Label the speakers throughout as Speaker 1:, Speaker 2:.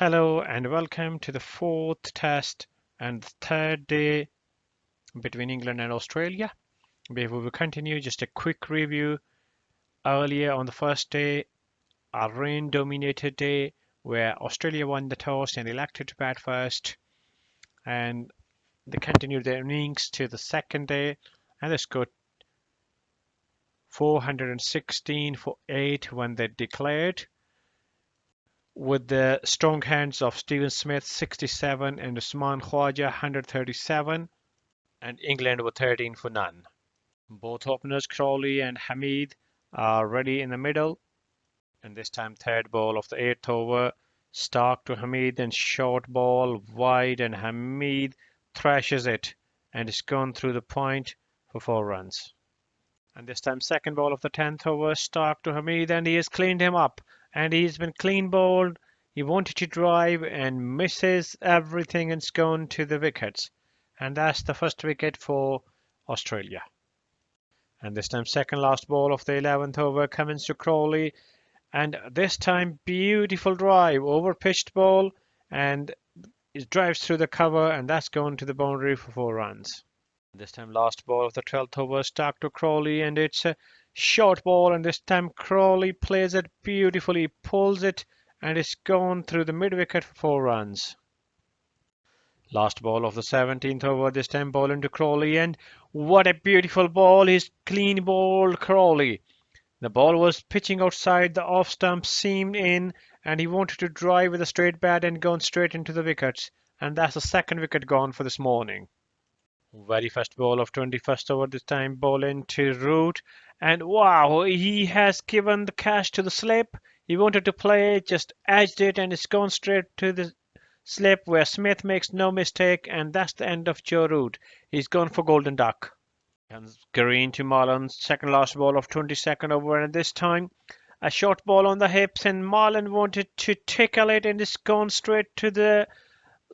Speaker 1: Hello and welcome to the fourth test and third day between England and Australia. Before we continue, just a quick review. Earlier on the first day, a rain-dominated day where Australia won the toss and elected to bat first, and they continued their innings to the second day, and they scored 416 for 8 when they declared, with the strong hands of Stephen Smith 67 and Usman Khawaja 137, and England were 13 for none. Both openers Crawley and Hamid are ready in the middle, and this time third ball of the 8th over, Stark to Hamid and short ball wide, and Hamid thrashes it and is gone through the point for 4 runs. And this time second ball of the 10th over, Stark to Hamid, and he has cleaned him up, and he's been clean bowled. He wanted to drive and misses everything and it's gone to the wickets, and that's the first wicket for Australia. And this time second last ball of the 11th over, Cummins to Crawley, and this time beautiful drive over pitched ball, and it drives through the cover, and that's gone to the boundary for 4 runs. This time last ball of the 12th over, Stark to Crawley, and it's a short ball, and this time Crawley plays it beautifully, pulls it, and it's gone through the mid wicket for 4 runs. Last ball of the 17th over, this time ball into Crawley, and what a beautiful ball. He's clean bowled Crawley. The ball was pitching outside the off stump, seamed in, and he wanted to drive with a straight bat and gone straight into the wickets, and that's the second wicket gone for this morning. Very first ball of 21st over, this time ball into Root, and wow, he has given the catch to the slip. He wanted to play it, just edged it, and it's gone straight to the slip where Smith makes no mistake, and that's the end of Joe Root. He's gone for golden duck. And Green to Marlon, second last ball of 22nd over, and this time a short ball on the hips, and Marlon wanted to tickle it, and it's gone straight to the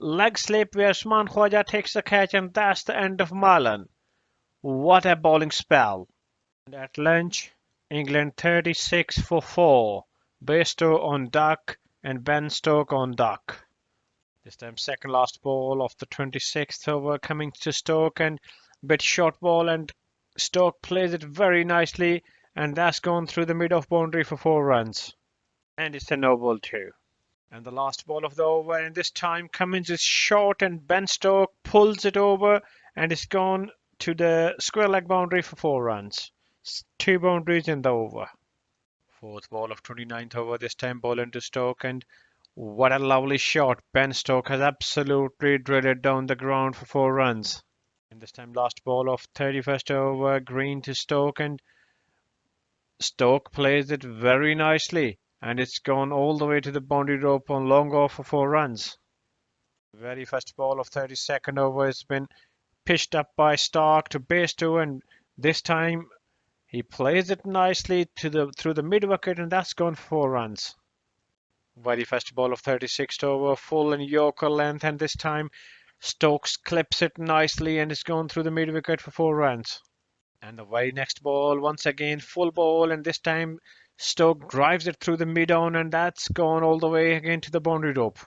Speaker 1: leg slip where Usman Khawaja takes the catch, and that's the end of Marlon. What a bowling spell. And at lunch, England 36 for 4. Bairstow on duck and Ben Stokes on duck. This time second last ball of the 26th over, coming to Stokes, and bit short ball, and Stokes plays it very nicely, and that's gone through the mid-off boundary for 4 runs. And it's a no ball too. And the last ball of the over, and this time Cummins is short, and Ben Stokes pulls it over, and it's gone to the square leg boundary for 4 runs. 2 boundaries in the over. Fourth ball of 29th over, this time ball into Stokes, and what a lovely shot. Ben Stokes has absolutely drilled it down the ground for 4 runs. And this time last ball of 31st over, Green to Stokes, and Stokes plays it very nicely, and it's gone all the way to the boundary rope on long off for 4 runs. The very first ball of 32nd over has been pitched up by Stark to Bairstow, and this time he plays it nicely through the mid wicket, and that's gone for 4 runs. Very first ball of 36th over, full and Yorker length, and this time Stokes clips it nicely, and it's gone through the mid wicket for 4 runs. And the very next ball, once again full ball, and this time Stokes drives it through the mid on, and that's gone all the way again to the boundary rope.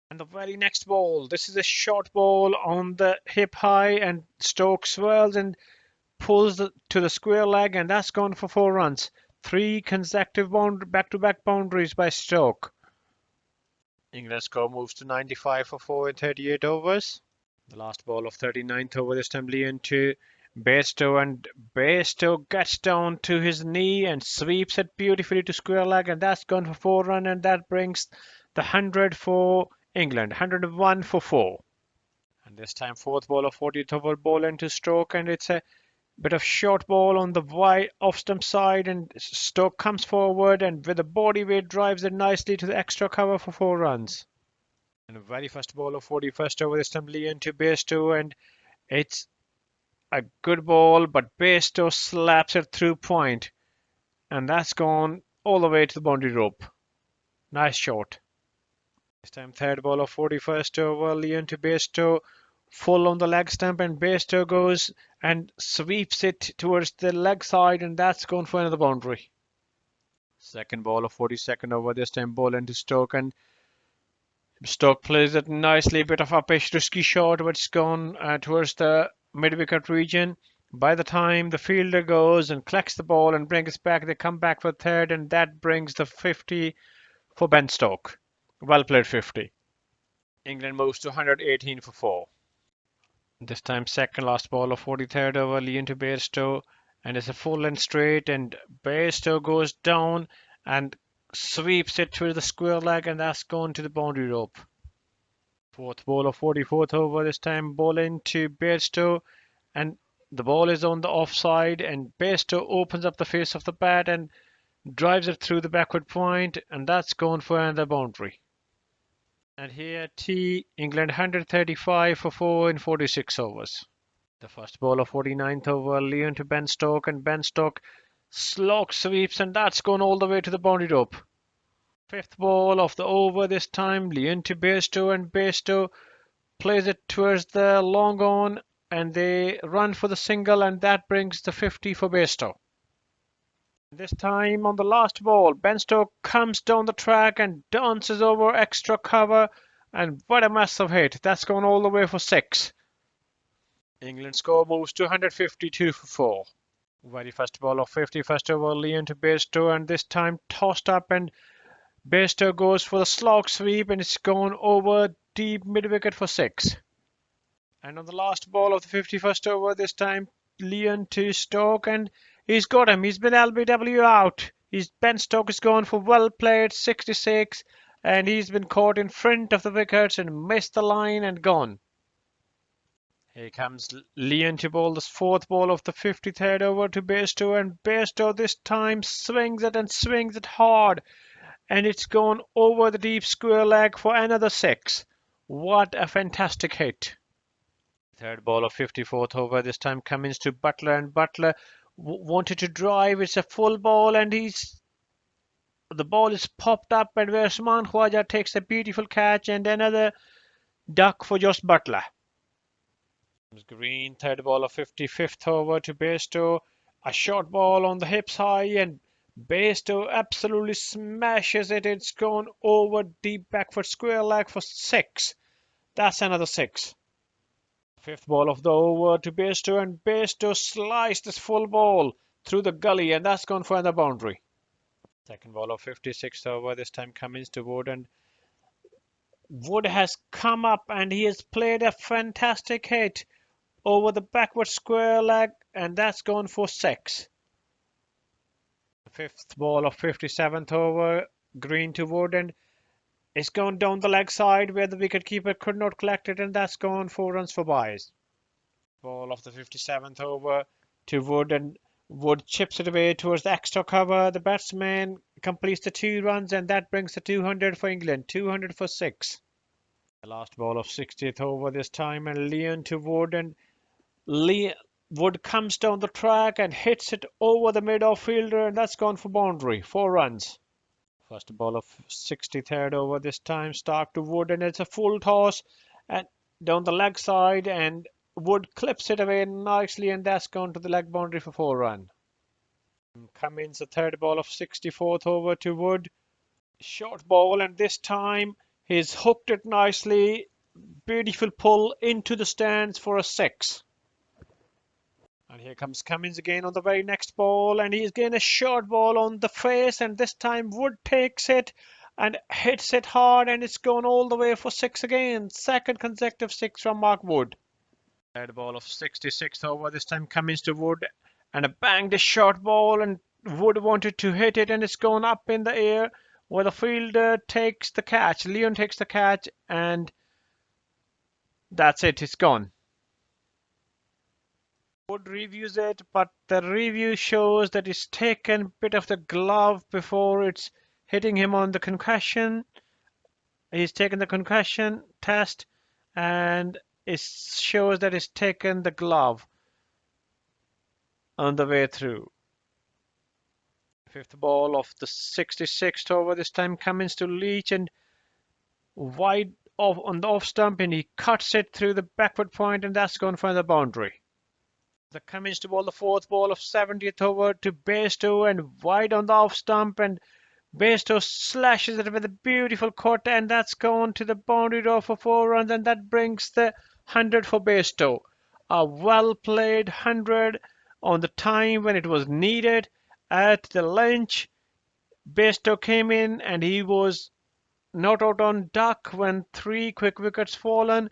Speaker 1: And the very next ball, this is a short ball on the hip high, and Stokes swirls and pulls to the square leg, and that's gone for 4 runs. 3 consecutive back-to-back boundaries by Stokes. England's score moves to 95 for 4 in 38 overs. The last ball of 39th over, this time Leon to Bairstow, and Bairstow gets down to his knee and sweeps it beautifully to square leg, and that's gone for 4 runs, and that brings the 100 for England, 101 for 4. And this time fourth ball of 40th over, ball into Stokes, and it's a bit of short ball on the wide off stump side, and Stokes comes forward and with a body weight drives it nicely to the extra cover for 4 runs. And the very first ball of 41st over, this time Leon to Bairstow, and it's a good ball, but Bairstow slaps it through point, and that's gone all the way to the boundary rope. Nice shot. This time third ball of 41st over, Leon to Bairstow, full on the leg stump, and Bairstow goes and sweeps it towards the leg side, and that's gone for another boundary. Second ball of 42nd over, this time ball into Stokes, and Stoke plays it nicely, bit of a pitch, risky shot, but it's gone towards the mid-wicket region. By the time the fielder goes and collects the ball and brings it back, they come back for third, and that brings the 50 for Ben Stoke. Well played 50. England moves to 118 for 4. This time, second last ball of 43rd over, Leon to Bairstow, and it's a full and straight, and Bairstow goes down and sweeps it through the square leg, and that's gone to the boundary rope. Fourth ball of 44th over, this time ball into Bairstow, and the ball is on the offside, and Bairstow opens up the face of the bat and drives it through the backward point, and that's gone for another boundary. And here England 135 for 4 in 46 overs. The first ball of 49th over, Leon to Ben Stoke, and Ben Stoke slog sweeps, and that's gone all the way to the boundary rope. Fifth ball of the over, this time Leon to Bairstow, and Bairstow plays it towards the long on, and they run for the single, and that brings the 50 for Bairstow. This time on the last ball, Ben Stoke comes down the track and dances over extra cover, and what a massive hit. That's gone all the way for 6. England score moves to 152 for 4. Very first ball of 51st over, Leon to Bairstow, and this time tossed up, and Bairstow goes for the slog sweep, and it's gone over deep mid-wicket for 6. And on the last ball of the 51st over, this time Leon to Stoke, and he's got him. He's been LBW out. Ben Stoke is gone for well played 66, and he's been caught in front of the wickets and missed the line and gone. Here comes Leon to bowl the fourth ball of the 53rd over to Bairstow, and Bairstow this time swings it and swings it hard, and it's gone over the deep square leg for another 6. What a fantastic hit. Third ball of 54th over, this time Cummins to Butler, and Butler wanted to drive. It's a full ball, and the ball is popped up, and where Usman Khwaja takes a beautiful catch, and another duck for Josh Butler. Green, third ball of 55th over to Bairstow. A short ball on the hips high, and Bairstow absolutely smashes it. It's gone over deep backward square leg for 6. That's another 6. Fifth ball of the over to Bairstow, and Bairstow sliced this full ball through the gully, and that's gone for another boundary. Second ball of 56th over, this time Cummins to Wood, and Wood has come up and he has played a fantastic hit over the backward square leg, and that's gone for 6. Fifth ball of 57th over, Green to Wood, and it's gone down the leg side where the wicketkeeper could not collect it, and that's gone 4 runs for byes. Ball of the 57th over to Wood, and Wood chips it away towards the extra cover. The batsman completes the 2 runs, and that brings the 200 for England, 200 for 6. The last ball of 60th over this time, and Leon to Wood, and Wood comes down the track and hits it over the mid-off fielder, and that's gone for boundary, 4 runs. First ball of 63rd over this time, Stark to Wood, and it's a full toss and down the leg side, and Wood clips it away nicely, and that's gone to the leg boundary for 4 runs. Cummins, the third ball of 64th over to Wood. Short ball, and this time he's hooked it nicely. Beautiful pull into the stands for a 6. And here comes Cummins again on the very next ball, and he's getting a short ball on the face, and this time Wood takes it and hits it hard, and it's gone all the way for 6 again. Second consecutive 6 from Mark Wood. Third ball of 66th over, this time Cummins to Wood, and a banged a short ball, and Wood wanted to hit it, and it's gone up in the air where the fielder takes the catch. Leon takes the catch, and that's it, it's gone. Wood reviews it, but the review shows that it's taken a bit of the glove before it's hitting him on the concussion. He's taken the concussion test, and it shows that it's taken the glove on the way through. Fifth ball of the 66th over, this time Cummins to Leach, and wide off on the off stump, and he cuts it through the backward point, and that's gone for the boundary. The Cummins to bowl the fourth ball of 70th over to Bairstow, and wide on the off stump, and Bairstow slashes it with a beautiful cut, and that's gone to the boundary row for 4 runs, and that brings the 100 for Bairstow. A well played 100 on the time when it was needed. At the lunch, Bairstow came in and he was not out on duck when 3 quick wickets fallen,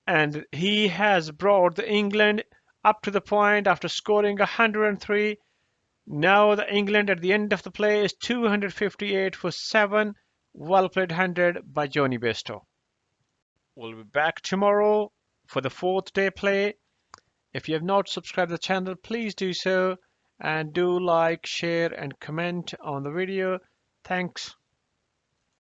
Speaker 1: and he has brought the England up to the point after scoring 103. Now the England at the end of the play is 258 for 7. Well played 100 by Johnny Bairstow. We'll be back tomorrow for the fourth day play. If you have not subscribed to the channel, please do so, and do like, share and comment on the video. Thanks.